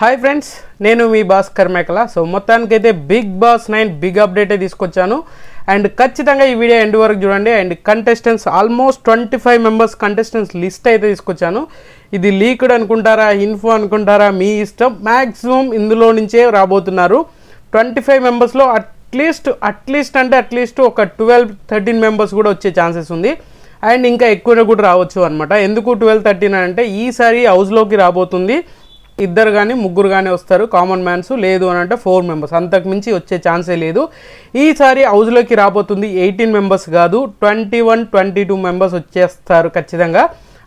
Hi friends, నేను మీ భాస్కర్ మేకల. So మొత్తానికైతే బిగ్ బాస్ 9 బిగ్ అప్డేట్ తీసుకొచ్చాను. అండ్ ఖచ్చితంగా ఈ వీడియో ఎండ్ వరకు చూడండి. And contestants almost 25 members contestants list అయితే తీసుకొచ్చాను. ఇది లీక్డ్ అనుకుంటారా, ఇన్ఫో అనుకుంటారా, మీ ఇష్టం. మ్యాక్సిమం ఇందులో నుంచే రాబోతున్నారు. 25 మెంబర్స్లో అట్లీస్ట్ ఒక 12-13 మెంబర్స్ కూడా వచ్చే ఛాన్సెస్ ఉంది. అండ్ ఇంకా ఎక్కువ కూడా రావచ్చు అనమాట. ఎందుకు 12-13 అంటే ఈసారి హౌస్లోకి రాబోతుంది ఇద్దరు కానీ ముగ్గురు కానీ వస్తారు కామన్ మ్యాన్స్, లేదు అని అంటే 4 మెంబర్స్, అంతకు మించి వచ్చే ఛాన్సే లేదు. ఈసారి హౌస్లోకి రాబోతుంది 18 మెంబర్స్ కాదు, 21-22 మెంబర్స్ వచ్చేస్తారు ఖచ్చితంగా.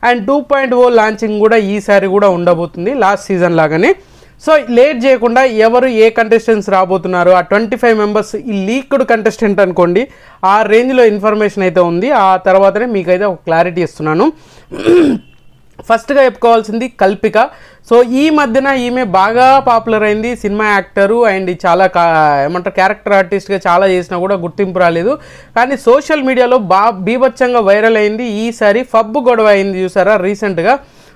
అండ్ 2.0 లాంచింగ్ కూడా ఈసారి కూడా ఉండబోతుంది లాస్ట్ సీజన్ లాగానే. సో లేట్ చేయకుండా ఎవరు ఏ కంటెస్టెంట్స్ రాబోతున్నారు, ఆ 25 మెంబర్స్ ఈ లీక్డ్ కంటెస్టెంట్ అనుకోండి, ఆ రేంజ్లో ఇన్ఫర్మేషన్ అయితే ఉంది. ఆ తర్వాతనే మీకైతే ఒక క్లారిటీ ఇస్తున్నాను. ఫస్ట్గా చెప్పుకోవాల్సింది కల్పిక. సో ఈ మధ్యన ఈమె బాగా పాపులర్ అయింది, సినిమా యాక్టరు అండ్ చాలా ఏమంటారు క్యారెక్టర్ ఆర్టిస్ట్గా చాలా చేసినా కూడా గుర్తింపు రాలేదు. కానీ సోషల్ మీడియాలో బీభత్సంగా వైరల్ అయింది. ఈసారి పబ్బు గొడవ అయింది చూసారా రీసెంట్గా.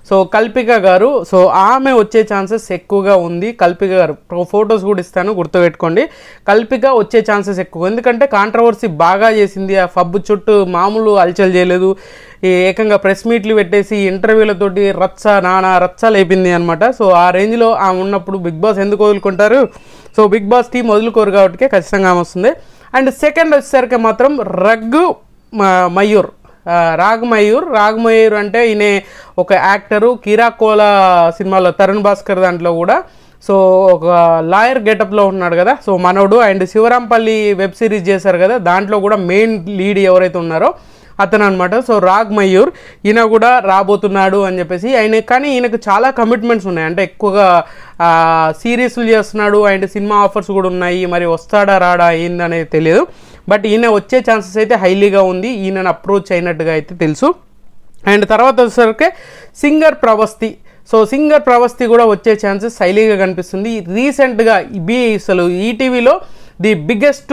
సో కల్పిక గారు, సో ఆమె వచ్చే ఛాన్సెస్ ఎక్కువగా ఉంది. కల్పిక గారు ఫొటోస్ కూడా ఇస్తాను, గుర్తుపెట్టుకోండి. కల్పిక వచ్చే ఛాన్సెస్ ఎక్కువ, ఎందుకంటే కాంట్రవర్సీ బాగా చేసింది. ఆ పబ్బు చుట్టూ మామూలు అలచల్ చేయలేదు, ఏకంగా ప్రెస్ మీట్లు పెట్టేసి ఇంటర్వ్యూలతోటి రచ్చ లేపింది అనమాట. సో ఆ రేంజ్లో ఆమె ఉన్నప్పుడు బిగ్ బాస్ ఎందుకు వదులుకుంటారు? సో బిగ్ బాస్ టీం వదులుకోరు కాబట్టి ఖచ్చితంగా ఆమె వస్తుంది. అండ్ సెకండ్ వచ్చేసరికి మాత్రం రాఘమయూర్ అంటే ఈయన ఒక యాక్టరు, కిరాకోలా సినిమాలో తరుణ్ భాస్కర్ దాంట్లో కూడా సో ఒక లాయర్ గెటప్లో ఉన్నాడు కదా, సో మనోడు. అండ్ శివరాంపల్లి వెబ్ సిరీస్ చేశారు కదా, దాంట్లో కూడా మెయిన్ లీడ్ ఎవరైతే ఉన్నారో అతను అనమాట. సో రాఘమయూర్ ఈయన కూడా రాబోతున్నాడు అని చెప్పేసి కానీ ఈయనకు చాలా కమిట్మెంట్స్ ఉన్నాయి. అంటే ఎక్కువగా సిరీస్లు చేస్తున్నాడు అండ్ సినిమా ఆఫర్స్ కూడా ఉన్నాయి. మరి వస్తాడా రాడా ఏందనేది తెలియదు. బట్ ఈయన వచ్చే ఛాన్సెస్ అయితే హైలీగా ఉంది. ఈయనను అప్రోచ్ అయినట్టుగా అయితే తెలుసు. అండ్ తర్వాత వచ్చేసరికి singer Pravasthi. So singer Pravasthi కూడా వచ్చే ఛాన్సెస్ హైలీగా కనిపిస్తుంది. రీసెంట్గా అసలు ఈటీవీలో ది బిగ్గెస్ట్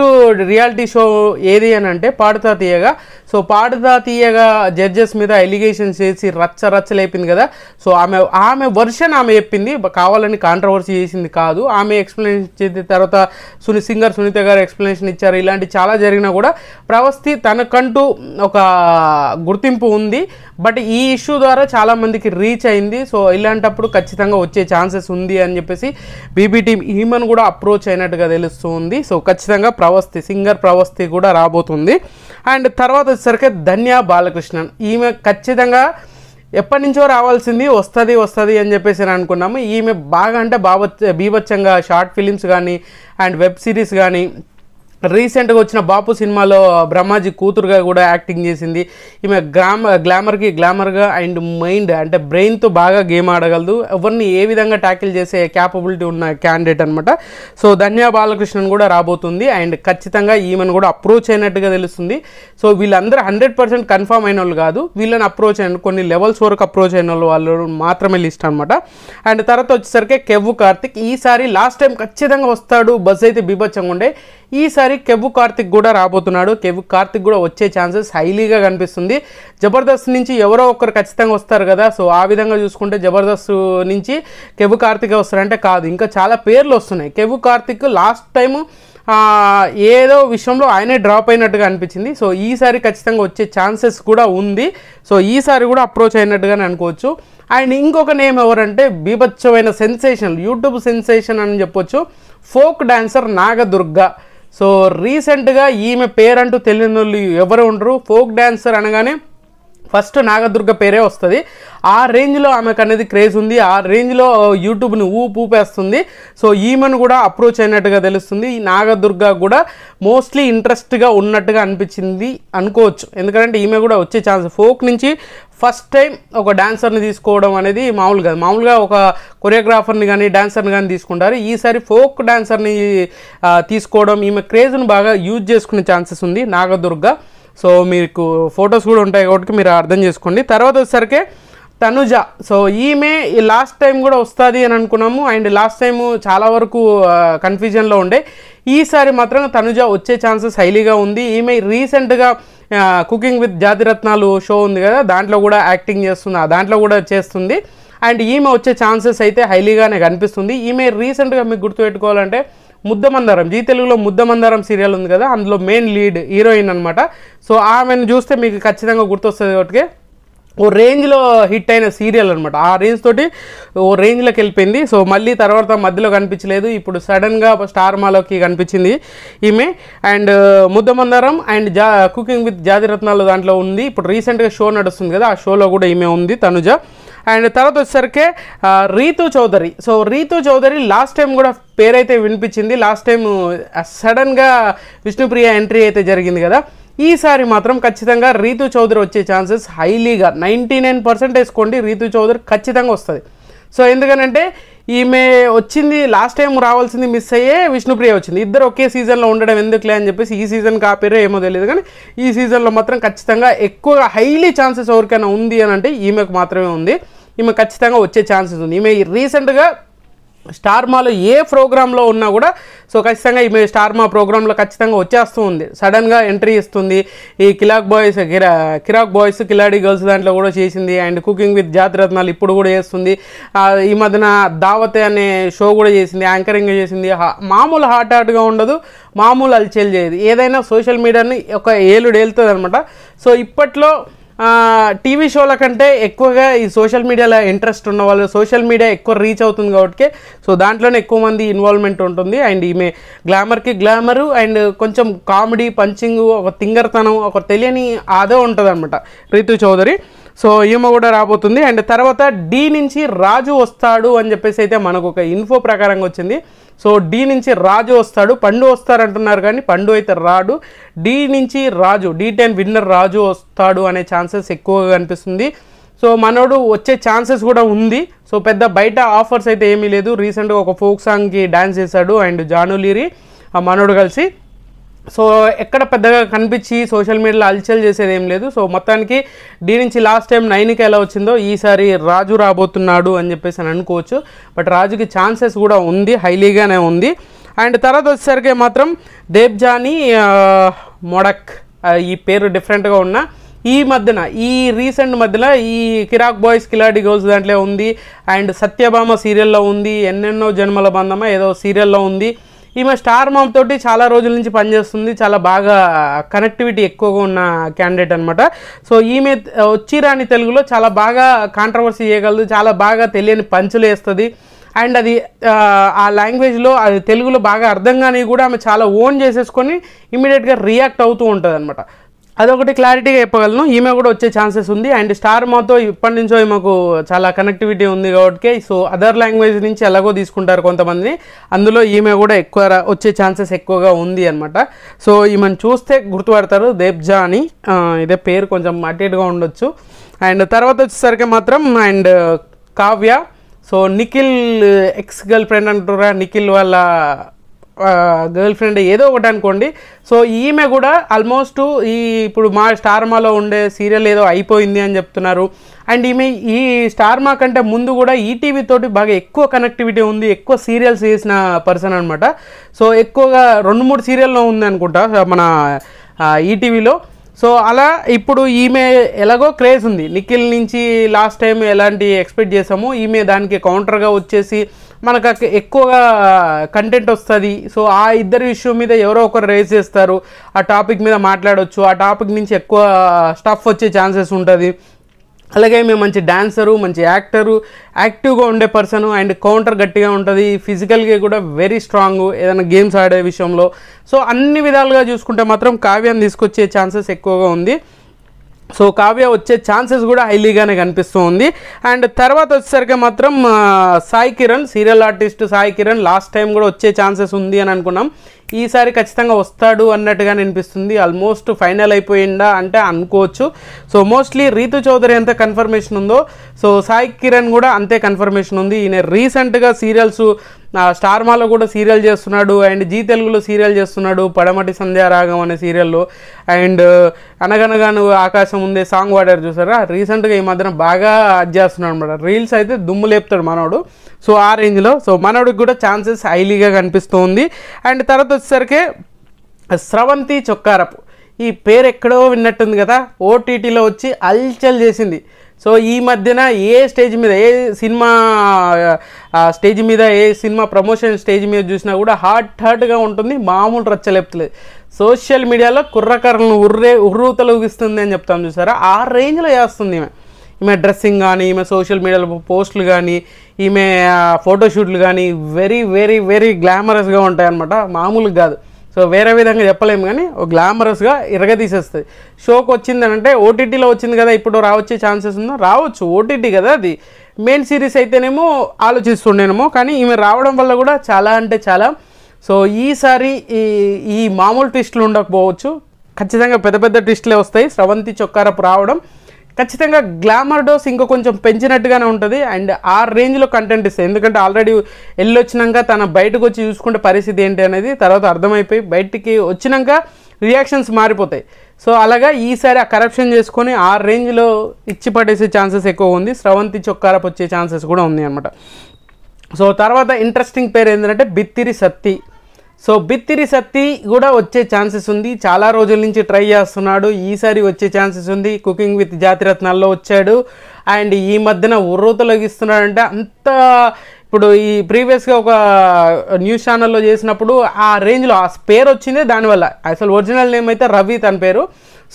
రియాలిటీ షో ఏది అని అంటే పాడుతా తీయగా. సో పాడుతా తీయగా జడ్జెస్ మీద ఎలిగేషన్స్ చేసి రచ్చ లేపింది కదా. సో ఆమె వర్షన్ ఆమె చెప్పింది, కావాలని కాంట్రవర్సీ చేసింది కాదు. ఆమె ఎక్స్ప్లెనేషన్ చేసిన తర్వాత సింగర్ సునీత గారు ఎక్స్ప్లెనేషన్ ఇచ్చారు. ఇలాంటి చాలా జరిగినా కూడా ప్రవస్తి తనకంటూ ఒక గుర్తింపు ఉంది. బట్ ఈ ఇష్యూ ద్వారా చాలామందికి రీచ్ అయింది. సో ఇలాంటప్పుడు ఖచ్చితంగా వచ్చే ఛాన్సెస్ ఉంది అని చెప్పేసి బీబీటీ ఈమెను కూడా అప్రోచ్ అయినట్టుగా తెలుస్తుంది. సో ఖచ్చితంగా సింగర్ ప్రవస్తి కూడా రాబోతుంది. అండ్ తర్వాత వచ్చేసరికి ధన్య బాలకృష్ణన్. ఈమె ఖచ్చితంగా ఎప్పటి నుంచో రావాల్సింది, వస్తుంది అని చెప్పేసి అనుకున్నాము. ఈమె బాగా అంటే బీభత్సంగా షార్ట్ ఫిలిమ్స్ కానీ అండ్ వెబ్ సిరీస్ కానీ, రీసెంట్గా వచ్చిన బాపు సినిమాలో బ్రహ్మాజీ కూతురుగా కూడా యాక్టింగ్ చేసింది. ఈమె గ్లామర్గా అండ్ మైండ్ అంటే బ్రెయిన్తో బాగా గేమ్ ఆడగలదు. ఎవరిని ఏ విధంగా ట్యాకిల్ చేసే క్యాపబిలిటీ ఉన్న క్యాండిడేట్ అనమాట. సో ధన్య బాలకృష్ణన్ కూడా రాబోతుంది. అండ్ ఖచ్చితంగా ఈమెను కూడా అప్రోచ్ అయినట్టుగా తెలుస్తుంది. సో వీళ్ళందరూ 100% కన్ఫర్మ్ అయిన వాళ్ళు కాదు, వీళ్ళని అప్రోచ్ అయిన కొన్ని లెవెల్స్ వరకు అప్రోచ్ అయిన వాళ్ళు మాత్రమే లిస్ట్ అనమాట. అండ్ తర్వాత వచ్చేసరికి కెవ్వు కార్తిక్. ఈసారి లాస్ట్ టైం ఖచ్చితంగా వస్తాడు, బస్ అయితే బీభత్సంగా ఉండే. ఈసారి కెవ్వు కార్తిక్ కూడా రాబోతున్నాడు. కెవ్వు కార్తిక్ కూడా వచ్చే ఛాన్సెస్ హైలీగా కనిపిస్తుంది. జబర్దస్త్ నుంచి ఎవరో ఒకరు ఖచ్చితంగా వస్తారు కదా. సో ఆ విధంగా చూసుకుంటే జబర్దస్త్ నుంచి కెవ్వు కార్తిక్ వస్తారంటే కాదు, ఇంకా చాలా పేర్లు వస్తున్నాయి. కెవ్వు కార్తిక్ లాస్ట్ టైము ఏదో విషయంలో ఆయనే డ్రాప్ అయినట్టుగా అనిపించింది. సో ఈసారి ఖచ్చితంగా వచ్చే ఛాన్సెస్ కూడా ఉంది. సో ఈసారి కూడా అప్రోచ్ అయినట్టుగానే అనుకోవచ్చు. అండ్ ఇంకొక నేమ్ ఎవరంటే బీభత్సమైన సెన్సేషన్, యూట్యూబ్ సెన్సేషన్ అని చెప్పొచ్చు, ఫోక్ డాన్సర్ నాగదుర్గ. సో రీసెంట్గా ఈమె పేరంటూ తెలియని వాళ్ళు ఎవరు ఉండరు. ఫోక్ డాన్సర్ అనగానే ఫస్ట్ నాగదుర్గ పేరే వస్తుంది. ఆ రేంజ్లో ఆమెకు అనేది క్రేజ్ ఉంది, ఆ రేంజ్లో యూట్యూబ్ని ఊపేస్తుంది. సో ఈమెను కూడా అప్రోచ్ అయినట్టుగా తెలుస్తుంది. ఈ నాగదుర్గ కూడా మోస్ట్లీ ఇంట్రెస్ట్గా ఉన్నట్టుగా అనిపించింది అనుకోవచ్చు. ఎందుకంటే ఈమె కూడా వచ్చే ఛాన్స్, ఫోక్ నుంచి ఫస్ట్ టైం ఒక డాన్సర్ని తీసుకోవడం అనేది మామూలుగా ఒక కొరియోగ్రాఫర్ని కానీ డాన్సర్ని కానీ తీసుకుంటారు. ఈసారి ఫోక్ డాన్సర్ని తీసుకోవడం, ఈమె క్రేజ్ను బాగా యూజ్ చేసుకునే ఛాన్సెస్ ఉంది నాగదుర్గ. సో మీకు ఫొటోస్ కూడా ఉంటాయి కాబట్టి మీరు అర్థం చేసుకోండి. తర్వాత వచ్చేసరికి తనుజ. సో ఈమె లాస్ట్ టైం కూడా వస్తుంది అని అనుకున్నాము. అండ్ లాస్ట్ టైం చాలా వరకు కన్ఫ్యూజన్లో ఉండే. ఈసారి మాత్రం తనుజ వచ్చే ఛాన్సెస్ హైలీగా ఉంది. ఈమె రీసెంట్గా కుకింగ్ విత్ జాతిరత్నాలు షో ఉంది కదా, దాంట్లో కూడా యాక్టింగ్ చేస్తుంది, దాంట్లో కూడా చేస్తుంది. అండ్ ఈమె వచ్చే ఛాన్సెస్ అయితే హైలీగానే కనిపిస్తుంది. ఈమె రీసెంట్గా మీకు గుర్తుపెట్టుకోవాలంటే ముద్దమందారం, జీ తెలుగులో ముద్దమందారం సీరియల్ ఉంది కదా, అందులో మెయిన్ లీడ్ హీరోయిన్ అనమాట. సో ఆమెను చూస్తే మీకు ఖచ్చితంగా గుర్తొస్తుంది కాబట్టి ఓ రేంజ్లో హిట్ అయిన సీరియల్ అనమాట. ఆ రేంజ్ తోటి ఓ రేంజ్లోకి వెళ్ళిపోయింది. సో మళ్ళీ తర్వాత మధ్యలో కనిపించలేదు, ఇప్పుడు సడన్గా స్టార్ మాలోకి కనిపించింది ఈమె. And Mudda Mandaram and cooking with జాతిరత్నాలు దాంట్లో ఉంది. ఇప్పుడు రీసెంట్గా షో నడుస్తుంది కదా, ఆ షోలో కూడా ఈమె ఉంది, తనుజ. అండ్ తర్వాత వచ్చేసరికి Rithu Chowdary. So Rithu Chowdary last time కూడా పేరైతే వినిపించింది. లాస్ట్ టైం సడన్గా విష్ణుప్రియ ఎంట్రీ అయితే జరిగింది కదా, ఈసారి మాత్రం ఖచ్చితంగా రీతు చౌదరి వచ్చే ఛాన్సెస్ హైలీగా 99% వేసుకోండి, రీతు చౌదరి ఖచ్చితంగా వస్తుంది. సో ఎందుకనంటే ఈమె వచ్చింది లాస్ట్ టైం రావాల్సింది మిస్ అయ్యే విష్ణుప్రియ వచ్చింది. ఇద్దరు ఒకే సీజన్లో ఉండడం ఎందుకులే అని చెప్పేసి ఈ సీజన్ కాపీరే ఏమో తెలియదు, కానీ ఈ సీజన్లో మాత్రం ఖచ్చితంగా ఎక్కువగా హైలీ ఛాన్సెస్ ఎవరికైనా ఉంది అని అంటే ఈమెకు మాత్రమే ఉంది. ఈమె ఖచ్చితంగా వచ్చే ఛాన్సెస్ ఉంది. ఈమె రీసెంట్గా స్టార్ మాలో ఏ ప్రోగ్రాంలో ఉన్నా కూడా సో ఖచ్చితంగా ఈమె స్టార్ మా ప్రోగ్రాంలో ఖచ్చితంగా వచ్చేస్తూ ఉంది, సడన్గా ఎంట్రీ ఇస్తుంది. ఈ కిరాక్ బాయ్స్ కిలాడి గర్ల్స్ దాంట్లో కూడా చేసింది. అండ్ కుకింగ్ విత్ జాతిరత్నాలు ఇప్పుడు కూడా చేస్తుంది. ఈ మధ్యన దావతే అనే షో కూడా చేసింది, యాంకరింగ్ చేసింది. మామూలు హాట్గా ఉండదు, మామూలు అల్చేలు చేయదు, ఏదైనా సోషల్ మీడియాని ఒక ఏలుడు ఏలుతుంది అనమాట. సో ఇప్పట్లో టీవీ షోల కంటే ఎక్కువగా ఈ సోషల్ మీడియాలో ఇంట్రెస్ట్ ఉన్న వాళ్ళు, సోషల్ మీడియా ఎక్కువ రీచ్ అవుతుంది కాబట్టి సో దాంట్లోనే ఎక్కువ మంది ఇన్వాల్వ్మెంట్ ఉంటుంది. అండ్ ఈమె గ్లామర్కి గ్లామరు అండ్ కొంచెం కామెడీ పంచింగ్, ఒక తింగర్తనం, ఒక తెలియని అదే ఉంటుంది అనమాట రీతు చౌదరి. సో ఈమె కూడా రాబోతుంది. అండ్ తర్వాత డి నుంచి రాజు వస్తాడు అని చెప్పేసి అయితే మనకు ఒక ఇన్ఫో ప్రకారంగా వచ్చింది. సో డి నుంచి రాజు వస్తాడు, పండు వస్తారంటున్నారు కానీ పండు అయితే రాడు. డి నుంచి రాజు, D10 విన్నర్ రాజు వస్తాడు అనే ఛాన్సెస్ ఎక్కువగా కనిపిస్తుంది. సో మనోడు వచ్చే ఛాన్సెస్ కూడా ఉంది. సో పెద్ద బయట ఆఫర్స్ అయితే ఏమీ లేదు. రీసెంట్గా ఒక ఫోక్ సాంగ్కి డ్యాన్స్ చేశాడు అండ్ జానులీరి ఆ మనోడు కలిసి. సో ఎక్కడ పెద్దగా కనిపించి సోషల్ మీడియాలో అల్చల్ చేసేది ఏం లేదు. సో మొత్తానికి డి నుంచి లాస్ట్ టైం 9కి ఎలా వచ్చిందో ఈసారి రాజు రాబోతున్నాడు అని చెప్పేసి అని అనుకోవచ్చు. బట్ రాజుకి ఛాన్సెస్ కూడా ఉంది, హైలీగానే ఉంది. అండ్ తర్వాత వచ్చేసరికి మాత్రం దేబ్జానీ మొడక్, ఈ పేరు డిఫరెంట్గా ఉన్న ఈ మధ్యన ఈ రీసెంట్ మధ్యలో ఈ కిరాక్ బాయ్స్ కిలాడి గర్ల్స్ దాంట్లో ఉంది. అండ్ సత్యభామ సీరియల్లో ఉంది, ఎన్నెన్నో జన్మల బంధమా ఏదో సీరియల్లో ఉంది. ఈమె స్టార్ మామ్ తోటి చాలా రోజుల నుంచి పనిచేస్తుంది, చాలా బాగా కనెక్టివిటీ ఎక్కువగా ఉన్న క్యాండిడేట్ అనమాట. సో ఈమె వచ్చిరాని తెలుగులో చాలా బాగా కాంట్రవర్సీ చేయగలదు, చాలా బాగా తెలియని పంచులు వేస్తుంది. అండ్ అది ఆ లాంగ్వేజ్లో అది తెలుగులో బాగా అర్థం కానీ కూడా ఆమె చాలా ఓన్ చేసేసుకొని ఇమీడియట్గా రియాక్ట్ అవుతూ ఉంటుంది అనమాట. అదొకటి క్లారిటీగా చెప్పగలను. ఈమె కూడా వచ్చే ఛాన్సెస్ ఉంది. అండ్ స్టార్ మాతో ఇప్పటి నుంచో ఈమెకు చాలా కనెక్టివిటీ ఉంది కాబట్టి సో అదర్ లాంగ్వేజ్ నుంచి ఎలాగో తీసుకుంటారు కొంతమందిని, అందులో ఈమె కూడా ఎక్కువ వచ్చే ఛాన్సెస్ ఎక్కువగా ఉంది అనమాట. సో ఈమెను చూస్తే గుర్తుపడతారు, దేబ్జా అని. ఇదే పేరు కొంచెం అటు ఇటుగా ఉండొచ్చు. అండ్ తర్వాత వచ్చేసరికి మాత్రం and Kavya. So Nikhil ex girl friend అంటారా, నిఖిల్ వాళ్ళ గర్ల్ ఫ్రెండ్ ఏదో ఒకటి అనుకోండి. సో ఈమె కూడా ఆల్మోస్ట్ ఇప్పుడు మా స్టార్ మాలో ఉండే సీరియల్ ఏదో అయిపోయింది అని చెప్తున్నారు. అండ్ ఈమె ఈ స్టార్ మా కంటే ముందు కూడా ఈటీవీ తోటి బాగా ఎక్కువ కనెక్టివిటీ ఉంది, ఎక్కువ సీరియల్స్ చేసిన పర్సన్ అనమాట. సో ఎక్కువగా 2-3 సీరియల్లో ఉంది అనుకుంటా మన ఈటీవీలో. సో అలా ఇప్పుడు ఈమె ఎలాగో క్రేజ్ ఉంది. నిఖిల్ నుంచి లాస్ట్ టైం ఎలాంటి ఎక్స్పెక్ట్ చేసామో ఈమె దానికి కౌంటర్గా వచ్చేసి మనకు ఎక్కువగా కంటెంట్ వస్తుంది. సో ఆ ఇద్దరి ఇష్యూ మీద ఎవరో ఒకరు రేజ్ చేస్తారు, ఆ టాపిక్ మీద మాట్లాడవచ్చు, ఆ టాపిక్ నుంచి ఎక్కువ స్టఫ్ వచ్చే ఛాన్సెస్ ఉంటుంది. అలాగే మేము మంచి డాన్సరు, మంచి యాక్టరు, యాక్టివ్గా ఉండే పర్సన్ అండ్ కౌంటర్ గట్టిగా ఉంటుంది, ఫిజికల్గా కూడా వెరీ స్ట్రాంగ్ ఏదైనా గేమ్స్ ఆడే విషయంలో. సో అన్ని విధాలుగా చూసుకుంటే మాత్రం కావ్యాన్ని తీసుకొచ్చే ఛాన్సెస్ ఎక్కువగా ఉంది. సో కావ్య వచ్చే ఛాన్సెస్ కూడా హైలీగానే కనిపిస్తూ ఉంది. అండ్ తర్వాత వచ్చేసరికి మాత్రం Sai Kiran, serial artist Sai Kiran last time కూడా వచ్చే ఛాన్సెస్ ఉంది అని అనుకున్నాం, ఈసారి ఖచ్చితంగా వస్తాడు అన్నట్టుగా అనిపిస్తుంది. ఆల్మోస్ట్ ఫైనల్ అయిపోయిందా అంటే అనుకోవచ్చు. సో మోస్ట్లీ రీతు చౌదరి ఎంత కన్ఫర్మేషన్ ఉందో సో సాయి కిరణ్ కూడా అంతే కన్ఫర్మేషన్ ఉంది. ఈయన రీసెంట్గా సీరియల్స్ స్టార్ మాలో కూడా సీరియల్ చేస్తున్నాడు అండ్ జీ తెలుగులో సీరియల్ చేస్తున్నాడు, పడమటి సంధ్యారాగం అనే సీరియల్లో. అండ్ అనగనగాను ఆకాశం ఉందే సాంగ్ వాడారు చూసారా, రీసెంట్గా ఈ మధ్యన బాగా చేస్తున్నాడు అనమాట. రీల్స్ అయితే దుమ్ము లేపుతాడు మనోడు. సో ఆ రేంజ్లో సో మనోడికి కూడా ఛాన్సెస్ హైలీగా కనిపిస్తూ ఉంది. అండ్ తర్వాత వచ్చేసరికి స్రవంతి చొక్కారపు, ఈ పేరు ఎక్కడో విన్నట్టుంది కదా, ఓటీటీలో వచ్చి అల్చల్ చేసింది. సో ఈ మధ్యన ఏ స్టేజ్ మీద ఏ సినిమా స్టేజ్ మీద ఏ సినిమా ప్రమోషన్ స్టేజ్ మీద చూసినా కూడా హాట్గా ఉంటుంది, మామూలు రచ్చలేపుతలేదు. సోషల్ మీడియాలో కుర్రకర్రలను ఉర్రూతలుగిస్తుంది అని చెప్తాం చూసారా, ఆ రేంజ్లో చేస్తుంది ఈమె డ్రెస్సింగ్ కానీ, ఈమె సోషల్ మీడియాలో పోస్టులు కానీ, ఈమె ఫోటోషూట్లు కానీ వెరీ వెరీ వెరీ గ్లామరస్గా ఉంటాయి అన్నమాట, మామూలుగా కాదు. సో వేరే విధంగా చెప్పలేము కానీ గ్లామరస్గా ఇరగదీసేస్తుంది. షోకి వచ్చిందనంటే ఓటీటీలో వచ్చింది కదా, ఇప్పుడు రావచ్చే ఛాన్సెస్ ఉందా, రావచ్చు, ఓటీటీ కదా అది. మెయిన్ సిరీస్ అయితేనేమో ఆలోచిస్తుండేనేమో, కానీ ఈమె రావడం వల్ల కూడా చాలా అంటే చాలా. సో ఈసారి ఈ మామూలు ట్విస్టులు ఉండకపోవచ్చు, ఖచ్చితంగా పెద్ద పెద్ద ట్విస్టులే వస్తాయి. స్రవంతి చొక్కారపు రావడం ఖచ్చితంగా గ్లామర్ డోస్ ఇంకా కొంచెం పెంచినట్టుగానే ఉంటుంది అండ్ ఆ రేంజ్లో కంటెంట్ ఇస్తాయి. ఎందుకంటే ఆల్రెడీ వెళ్ళొచ్చినాక తన బయటకు వచ్చి చూసుకుంటే పరిస్థితి ఏంటి అనేది తర్వాత అర్థమైపోయి బయటికి వచ్చినాక రియాక్షన్స్ మారిపోతాయి. సో అలాగా ఈసారి ఆ కరప్షన్ చేసుకొని ఆ రేంజ్లో ఇచ్చి పడేసే ఛాన్సెస్ ఎక్కువ ఉంది. స్రవంతి చొక్కారపు వచ్చే ఛాన్సెస్ కూడా ఉంది అనమాట. సో తర్వాత ఇంట్రెస్టింగ్ పేరు ఏంటంటే బిత్తిరి సత్తి. సో బిత్తిరి సత్తి కూడా వచ్చే ఛాన్సెస్ ఉంది, చాలా రోజుల నుంచి ట్రై చేస్తున్నాడు, ఈసారి వచ్చే ఛాన్సెస్ ఉంది. కుకింగ్ విత్ జాతిరత్నాల్లో వచ్చాడు అండ్ ఈ మధ్యన ఉర్రూతలగిస్తున్నాడంటే అంత. ఇప్పుడు ఈ ప్రీవియస్గా ఒక న్యూస్ ఛానల్లో చేసినప్పుడు ఆ రేంజ్లో ఆ పేరు వచ్చిందే దానివల్ల. అసలు ఒరిజినల్ నేమ్ అయితే రవి తన పేరు.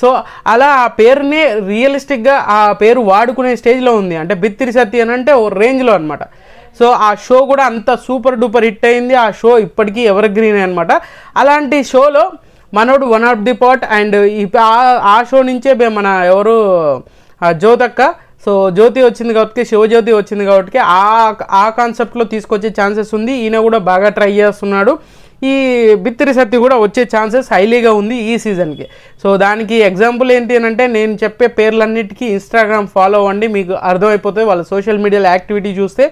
సో అలా ఆ పేరునే రియలిస్టిక్గా ఆ పేరు వాడుకునే స్టేజ్లో ఉంది. అంటే బిత్తిరి సత్తి అని అంటే ఓ రేంజ్లో అనమాట. సో ఆ షో కూడా అంత సూపర్ డూపర్ హిట్ అయింది. ఆ షో ఇప్పటికీ ఎవర్ గ్రీన్ అనమాట. అలాంటి షోలో మనోడు one of the part and ఆ షో నుంచే మన ఎవరు జ్యోతక్క. సో జ్యోతి వచ్చింది కాబట్టి, శివజ్యోతి వచ్చింది కాబట్టి ఆ కాన్సెప్ట్లో తీసుకొచ్చే ఛాన్సెస్ ఉంది. ఈయన కూడా బాగా ట్రై చేస్తున్నాడు. ఈ బిత్తిరి సత్తి కూడా వచ్చే ఛాన్సెస్ హైలీగా ఉంది ఈ సీజన్కి. సో దానికి ఎగ్జాంపుల్ ఏంటి అని అంటే నేను చెప్పే పేర్లన్నిటికీ ఇన్స్టాగ్రామ్ ఫాలో అవ్వండి, మీకు అర్థమైపోతుంది. వాళ్ళ సోషల్ మీడియాలో యాక్టివిటీ చూస్తే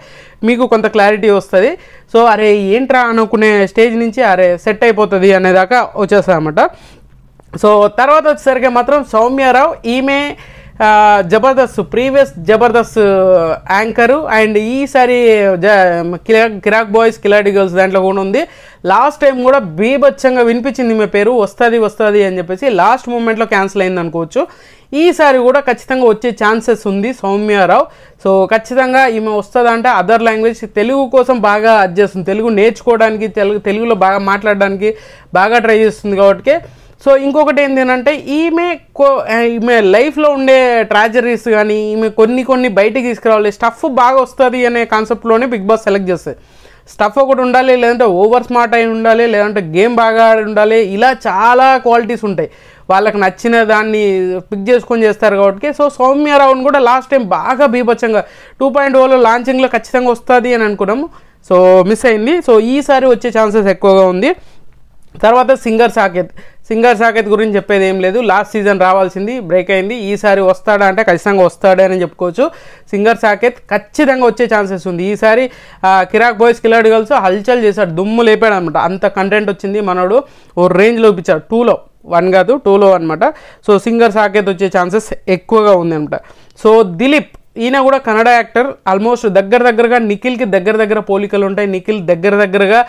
మీకు కొంత క్లారిటీ వస్తుంది. సో అరే ఏంట్రా అనుకునే స్టేజ్ నుంచి అరే సెట్ అయిపోతుంది అనేదాకా వచ్చేస్తారన్నమాట. సో తర్వాత వచ్చేసరికి మాత్రం సౌమ్యారావు, ఈమె Jabardasth previous Jabardasth anchor and ఈసారి కిరాక్ బాయ్స్ కిలాడి గర్ల్స్ దాంట్లో కూడా ఉంది. లాస్ట్ టైం కూడా బీభత్సంగా వినిపించింది ఈమె పేరు, వస్తుంది అని చెప్పేసి లాస్ట్ మూమెంట్లో క్యాన్సిల్ అయింది అనుకోవచ్చు. ఈసారి కూడా ఖచ్చితంగా వచ్చే ఛాన్సెస్ ఉంది సౌమ్యారావు. సో ఖచ్చితంగా ఈమె వస్తుందంటే అదర్ లాంగ్వేజ్ తెలుగు కోసం బాగా చేస్తుంది, తెలుగు నేర్చుకోవడానికి, తెలుగులో బాగా మాట్లాడడానికి బాగా ట్రై చేస్తుంది కాబట్టి. సో ఇంకొకటి ఏంటంటే ఈమె లైఫ్లో ఉండే ట్రాజరీస్ కానీ ఈమె కొన్ని బయటికి తీసుకురావాలి, స్టఫ్ బాగా వస్తుంది అనే కాన్సెప్ట్లోనే బిగ్ బాస్ సెలెక్ట్ చేస్తుంది. స్టఫ్ ఒకటి ఉండాలి, లేదంటే ఓవర్ స్మార్ట్ అయి ఉండాలి, లేదంటే గేమ్ బాగా ఆడి ఉండాలి, ఇలా చాలా క్వాలిటీస్ ఉంటాయి. వాళ్ళకి నచ్చిన దాన్ని పిక్ చేసుకొని చేస్తారు కాబట్టి. సో సౌమ్యారావుని కూడా లాస్ట్ టైం బాగా బీభత్సంగా 2.0లో లాంచింగ్లో ఖచ్చితంగా వస్తుంది అని అనుకున్నాము. సో మిస్ అయింది. సో ఈసారి వచ్చే ఛాన్సెస్ ఎక్కువగా ఉంది. తర్వాత సింగర్ సాకేత్ గురించి చెప్పేది ఏం లేదు, లాస్ట్ సీజన్ రావాల్సింది బ్రేక్ అయింది. ఈసారి వస్తాడా అంటే ఖచ్చితంగా వస్తాడే అని చెప్పుకోవచ్చు. సింగర్ సాకేత్ ఖచ్చితంగా వచ్చే ఛాన్సెస్ ఉంది. ఈసారి కిరాక్ బాయ్స్ కిలాడి గర్ల్స్ హల్చల్ చేశాడు, దుమ్ము లేపాడు అనమాట. అంత కంటెంట్ వచ్చింది, మనోడు ఓ రేంజ్లో చూపించాడు. 2లో 1 కాదు 2లో అనమాట. సో సింగర్ సాకేత్ వచ్చే ఛాన్సెస్ ఎక్కువగా ఉంది అనమాట. సో దిలీప్, ఈయన కూడా కన్నడ యాక్టర్, ఆల్మోస్ట్ దగ్గరగా నిఖిల్కి దగ్గర పోలికలు ఉంటాయి. నిఖిల్ దగ్గరగా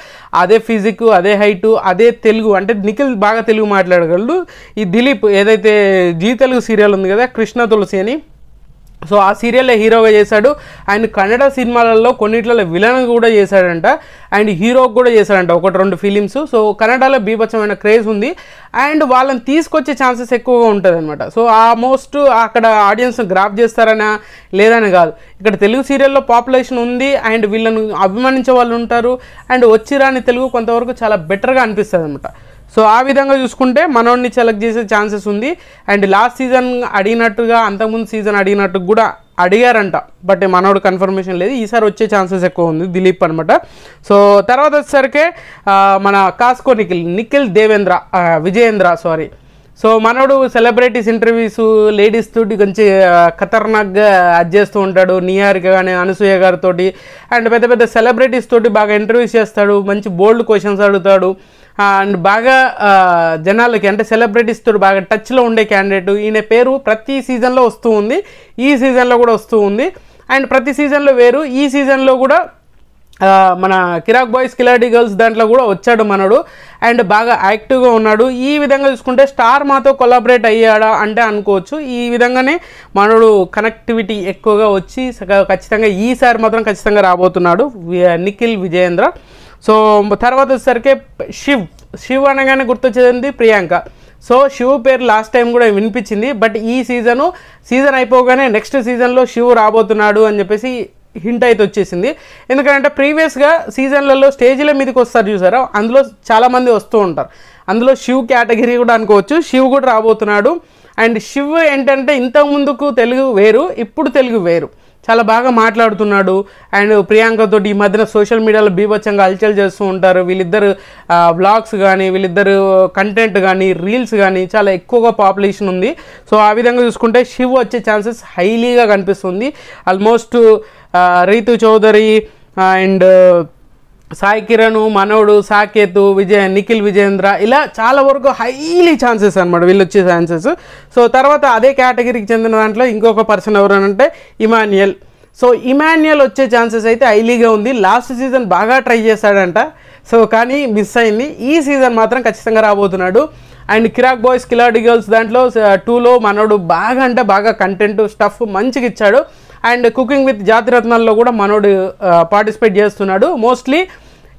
అదే ఫిజిక్, అదే హైటు, అదే తెలుగు. అంటే నిఖిల్ బాగా తెలుగు మాట్లాడగలడు. ఈ దిలీప్ ఏదైతే జీ తెలుగు సీరియల్ ఉంది కదా కృష్ణ తులసి అని, సో ఆ సీరియల్లో హీరోగా చేశాడు. ఆయన కన్నడ సినిమాలలో కొన్నిట్లలో విలన్ కూడా చేశాడంట అండ్ హీరోకి కూడా చేశాడంట 1-2 ఫిలిమ్స్. సో కన్నడలో బీభత్సమైన క్రేజ్ ఉంది అండ్ వాళ్ళని తీసుకొచ్చే ఛాన్సెస్ ఎక్కువగా ఉంటుంది అనమాట. సో ఆల్మోస్ట్ అక్కడ ఆడియన్స్ గ్రాప్ చేస్తారనా లేదని కాదు, ఇక్కడ తెలుగు సీరియల్లో పాపులేషన్ ఉంది అండ్ వీళ్ళను అభిమానించే వాళ్ళు ఉంటారు అండ్ వచ్చిరాని తెలుగు కొంతవరకు చాలా బెటర్గా అనిపిస్తుంది అనమాట. సో ఆ విధంగా చూసుకుంటే మనోడిని సెలెక్ట్ చేసే ఛాన్సెస్ ఉంది. అండ్ లాస్ట్ సీజన్ అడిగినట్టుగా అంతకుముందు సీజన్ అడిగినట్టు కూడా అడిగారంట, బట్ మనోడు కన్ఫర్మేషన్ లేదు. ఈసారి వచ్చే ఛాన్సెస్ ఎక్కువ ఉంది దిలీప్ అనమాట. సో తర్వాత వచ్చేసరికి మన కాస్కో నిఖిల్ దేవేంద్ర విజయేంద్ర సారీ. సో మనోడు సెలబ్రిటీస్ ఇంటర్వ్యూస్ లేడీస్ తోటి కొంచెం ఖతర్నాక్గా అది చేస్తూ ఉంటాడు. నిహారిక కానీ అనసూయ గారితో అండ్ పెద్ద సెలబ్రిటీస్ తోటి బాగా ఇంటర్వ్యూస్ చేస్తాడు, మంచి బోల్డ్ క్వశ్చన్స్ అడుగుతాడు అండ్ బాగా జనాలకి అంటే సెలబ్రిటీస్ తోటి బాగా టచ్లో ఉండే క్యాండిడేట్. ఈయన పేరు ప్రతి సీజన్లో వస్తూ ఉంది, ఈ సీజన్లో కూడా వస్తూ ఉంది అండ్ ప్రతి సీజన్లో వేరు. ఈ సీజన్లో కూడా మన కిరాక్ బాయ్స్ కిలాడి గర్ల్స్ దాంట్లో కూడా వచ్చాడు మనోడు, అండ్ బాగా యాక్టివ్గా ఉన్నాడు. ఈ విధంగా చూసుకుంటే స్టార్ మాతో కొలాబరేట్ అయ్యాడా అంటే అనుకోవచ్చు. ఈ విధంగానే మనోడు కనెక్టివిటీ ఎక్కువగా వచ్చి ఖచ్చితంగా ఈసారి మాత్రం ఖచ్చితంగా రాబోతున్నాడు నిఖిల్ విజయేంద్ర. సో తర్వాత వచ్చేసరికి శివ్ అనగానే గుర్తొచ్చేది ప్రియాంక. సో శివ్ పేరు లాస్ట్ టైం కూడా వినిపించింది, బట్ ఈ సీజన్ అయిపోగానే నెక్స్ట్ సీజన్లో శివ్ రాబోతున్నాడు అని చెప్పేసి హింట్ అయితే వచ్చేసింది. ఎందుకంటే ప్రీవియస్గా సీజన్లలో స్టేజ్ల మీదకి వస్తారు చూసారా, అందులో చాలామంది వస్తూ ఉంటారు. అందులో శివ్ కేటగిరీ కూడా అనుకోవచ్చు. శివ్ కూడా రాబోతున్నాడు. అండ్ శివ్ ఏంటంటే ఇంతకుముందుకు తెలుగు వేరు, ఇప్పుడు తెలుగు వేరు, చాలా బాగా మాట్లాడుతున్నాడు. అండ్ ప్రియాంకతో ఈ మధ్యన సోషల్ మీడియాలో బీభత్సంగా అల్చల్ చేస్తూ ఉంటారు. వీళ్ళిద్దరు వ్లాగ్స్ కానీ, వీళ్ళిద్దరు కంటెంట్ కానీ, రీల్స్ కానీ చాలా ఎక్కువగా పాపులేషన్ ఉంది. సో ఆ విధంగా చూసుకుంటే శివ్ వచ్చే ఛాన్సెస్ హైలీగా కనిపిస్తుంది. ఆల్మోస్ట్ రీతు చౌదరి అండ్ సాయి కిరణ్, మనోడు, సాకేత్, నిఖిల్ విజయేంద్ర ఇలా చాలా వరకు హైలీ ఛాన్సెస్ అనమాట వీళ్ళు వచ్చే ఛాన్సెస్. సో తర్వాత అదే కేటగిరీకి చెందిన దాంట్లో ఇంకొక పర్సన్ ఎవరనంటే ఇమాన్యుయల్. సో ఇమాన్యుయల్ వచ్చే ఛాన్సెస్ అయితే హైలీగా ఉంది. లాస్ట్ సీజన్ బాగా ట్రై చేశాడంట, సో కానీ మిస్ అయింది. ఈ సీజన్ మాత్రం ఖచ్చితంగా రాబోతున్నాడు. అండ్ కిరాక్ బాయ్స్ కిలాడి గర్ల్స్ దాంట్లో 2లో మనోడు బాగా అంటే బాగా కంటెంట్ స్టఫ్ మంచిగా ఇచ్చాడు. అండ్ కుకింగ్ విత్ జాతిరత్నాల్లో కూడా మనోడు పార్టిసిపేట్ చేస్తున్నాడు. మోస్ట్లీ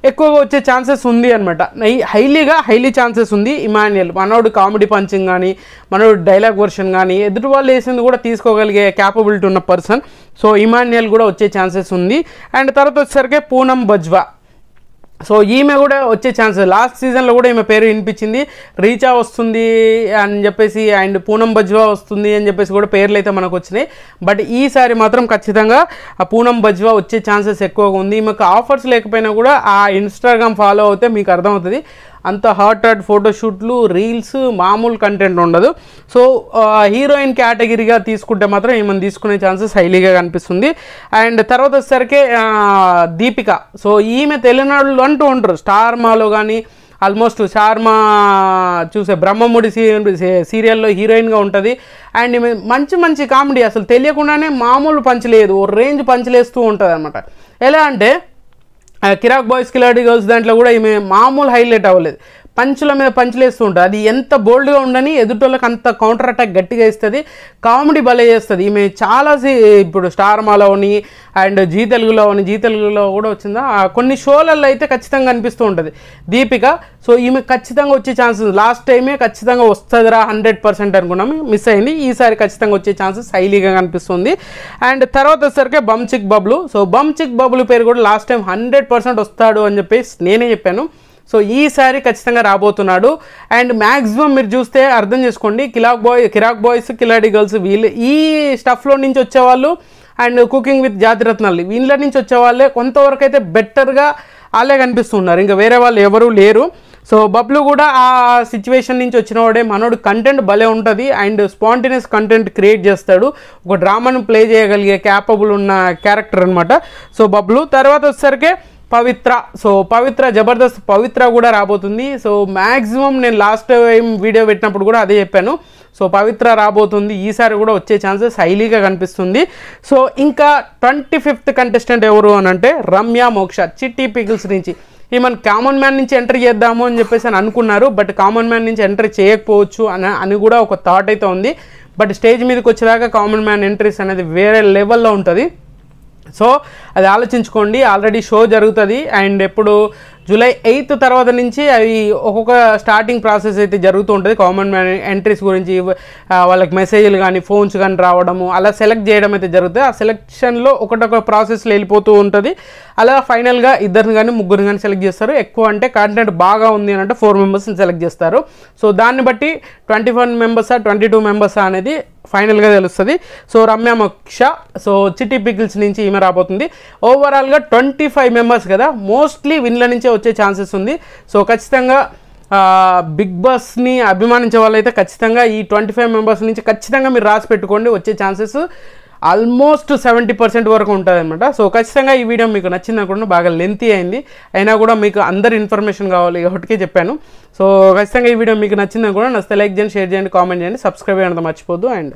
ఎక్కువగా వచ్చే ఛాన్సెస్ ఉంది అనమాట. హైలీ ఛాన్సెస్ ఉంది ఇమాన్యుయల్. మనోడు కామెడీ పంచింగ్ కానీ, మనోడు డైలాగ్ వర్షన్ కానీ, ఎదుటి వాళ్ళు వేసింది కూడా తీసుకోగలిగే క్యాపబిలిటీ ఉన్న పర్సన్. సో ఇమాన్యుయల్ కూడా వచ్చే ఛాన్సెస్ ఉంది. అండ్ తర్వాత వచ్చేసరికి పూనం బజ్వా. సో ఈమె కూడా వచ్చే ఛాన్సెస్, లాస్ట్ సీజన్లో కూడా ఈమె పేరు వినిపించింది, రీచా వస్తుంది అని చెప్పేసి అండ్ పూనం బజ్వా వస్తుంది అని చెప్పేసి కూడా పేర్లు అయితే మనకు వచ్చినాయి. బట్ ఈసారి మాత్రం ఖచ్చితంగా ఆ పూనం బజ్వా వచ్చే ఛాన్సెస్ ఎక్కువగా ఉంది. ఈమెకు ఆఫర్స్ లేకపోయినా కూడా ఆ ఇన్స్టాగ్రామ్ ఫాలో అవుతే మీకు అర్థమవుతుంది, అంత హాట్ ఫోటోషూట్లు, రీల్స్, మామూలు కంటెంట్ ఉండదు. సో హీరోయిన్ కేటగిరీగా తీసుకుంటే మాత్రం ఈమెను తీసుకునే ఛాన్సెస్ హైలీగా కనిపిస్తుంది. అండ్ తర్వాత వచ్చేసరికి దీపిక. సో ఈమె తెలియనాళ్ళు అంటూ ఉంటారు స్టార్ మాలో కానీ, ఆల్మోస్ట్ స్టార్మా చూసే బ్రహ్మముడి సీరియల్లో హీరోయిన్గా ఉంటుంది. అండ్ ఈమె మంచి కామెడీ, అసలు తెలియకుండానే మామూలు పంచలేదు, ఓ రేంజ్ పంచలేస్తూ ఉంటుంది అనమాట. ఎలా అంటే కిరాక్ బాయ్స్ కిలాడి గర్ల్స్ దాంట్లో కూడా ఈమె మామూలు హైలైట్ అవ్వలేదు, పంచుల మీద పంచులేస్తూ ఉంటుంది. అది ఎంత బోల్డ్గా ఉండని ఎదుటోళ్ళకి అంత కౌంటర్ అటాక్ గట్టిగా ఇస్తుంది, కామెడీ భలే చేస్తుంది ఈమె. చాలా ఇప్పుడు స్టార్ మాలోని అండ్ జీ తెలుగులో కూడా వచ్చిందా, కొన్ని షోలలో అయితే ఖచ్చితంగా కనిపిస్తూ ఉంటుంది దీపిక. సో ఈమె ఖచ్చితంగా వచ్చే ఛాన్సెస్, లాస్ట్ టైమే ఖచ్చితంగా వస్తుందిరా 100% అనుకున్నాము, మిస్ అయింది. ఈసారి ఖచ్చితంగా వచ్చే ఛాన్సెస్ హైలీగా కనిపిస్తుంది. అండ్ తర్వాత వచ్చేసరికి బంచిక్ బబ్లు. సో బంచిక్ బబ్లు పేరు కూడా లాస్ట్ టైం 100% వస్తాడు అని చెప్పేసి నేనే చెప్పాను. సో ఈసారి ఖచ్చితంగా రాబోతున్నాడు. అండ్ మ్యాక్సిమం మీరు చూస్తే అర్థం చేసుకోండి, కిరాక్ బాయ్స్ కిలాడి గర్ల్స్ వీళ్ళు ఈ స్టఫ్లో నుంచి వచ్చేవాళ్ళు అండ్ కుకింగ్ విత్ జాతిరత్నాలు వీళ్ళ నుంచి వచ్చేవాళ్ళే కొంతవరకు అయితే బెటర్గా వాళ్ళే కనిపిస్తున్నారు, ఇంకా వేరే వాళ్ళు ఎవరూ లేరు. సో బబ్లు కూడా ఆ సిచ్యువేషన్ నుంచి వచ్చిన వాడే. మనోడు కంటెంట్ భలే ఉంటుంది అండ్ స్పాంటేనియస్ కంటెంట్ క్రియేట్ చేస్తాడు, ఒక డ్రామాను ప్లే చేయగలిగే క్యాపబుల్ ఉన్న క్యారెక్టర్ అనమాట. సో బబ్లు తర్వాత వచ్చేసరికి పవిత్ర. సో పవిత్ర జబర్దస్త్ పవిత్ర కూడా రాబోతుంది. సో మ్యాక్సిమం నేను లాస్ట్ టైం వీడియో పెట్టినప్పుడు కూడా అదే చెప్పాను. సో పవిత్ర రాబోతుంది, ఈసారి కూడా వచ్చే ఛాన్సెస్ హైలీగా కనిపిస్తుంది. సో ఇంకా 25th కంటెస్టెంట్ ఎవరు అని అంటే రమ్య మోక్ష చిట్టి పికిల్స్ నుంచి. ఈమెను కామన్ మ్యాన్ నుంచి ఎంట్రీ చేద్దాము అని చెప్పేసి అని అనుకున్నారు, బట్ కామన్ మ్యాన్ నుంచి ఎంట్రీ చేయకపోవచ్చు అని కూడా ఒక థాట్ అయితే ఉంది. బట్ స్టేజ్ మీదకి వచ్చేదాకా కామన్ మ్యాన్ ఎంట్రీస్ అనేది వేరే లెవెల్లో ఉంటుంది. సో అది ఆలోచించుకోండి, ఆల్రెడీ షో జరుగుతుంది అండ్ ఎప్పుడు జూలై 8th తర్వాత నుంచి అవి ఒక్కొక్క స్టార్టింగ్ ప్రాసెస్ అయితే జరుగుతూ ఉంటుంది. కామన్ మ్యాన్ ఎంట్రీస్ గురించి వాళ్ళకి మెసేజ్లు కానీ ఫోన్స్ కానీ రావడము, అలా సెలెక్ట్ చేయడం అయితే జరుగుతుంది. ఆ సెలెక్షన్లో ఒకటొక ప్రాసెస్లో వెళ్ళిపోతూ ఉంటుంది. అలా ఫైనల్గా ఇద్దరిని కానీ ముగ్గురిని కానీ సెలెక్ట్ చేస్తారు. ఎక్కువ అంటే కంటెంట్ బాగా ఉంది అని అంటే 4 మెంబర్స్ని సెలెక్ట్ చేస్తారు. సో దాన్ని బట్టి 21 మెంబర్సా 22 మెంబర్సా అనేది ఫైనల్గా తెలుస్తుంది. సో రమ్య మోక్ష, సో చిట్టి పికిల్స్ నుంచి ఈమె రాబోతుంది. ఓవరాల్గా 25 మెంబర్స్ కదా, మోస్ట్లీ విన్ల నుంచే వచ్చే ఛాన్సెస్ ఉంది. సో ఖచ్చితంగా బిగ్ బాస్ని అభిమానించే వాళ్ళైతే ఖచ్చితంగా ఈ 25 మెంబర్స్ నుంచి ఖచ్చితంగా మీరు రాసి పెట్టుకోండి, వచ్చే ఛాన్సెస్ ఆల్మోస్ట్ 70% వరకు ఉంటుంది అనమాట. సో ఖచ్చితంగా ఈ వీడియో మీకు నచ్చింది అనుకుంటున్నా, బాగా లెంతీ అయింది అయినా కూడా మీకు అందరి ఇన్ఫర్మేషన్ కావాలి ఒకటికే చెప్పాను. సో ఖచ్చితంగా ఈ వీడియో మీకు నచ్చింది అనుకుంటున్నా, నచ్చితే లైక్ చేయండి, షేర్ చేయండి, కామెంట్ చేయండి, సబ్స్క్రైబ్ చేయడం మర్చిపోద్దు. అండ్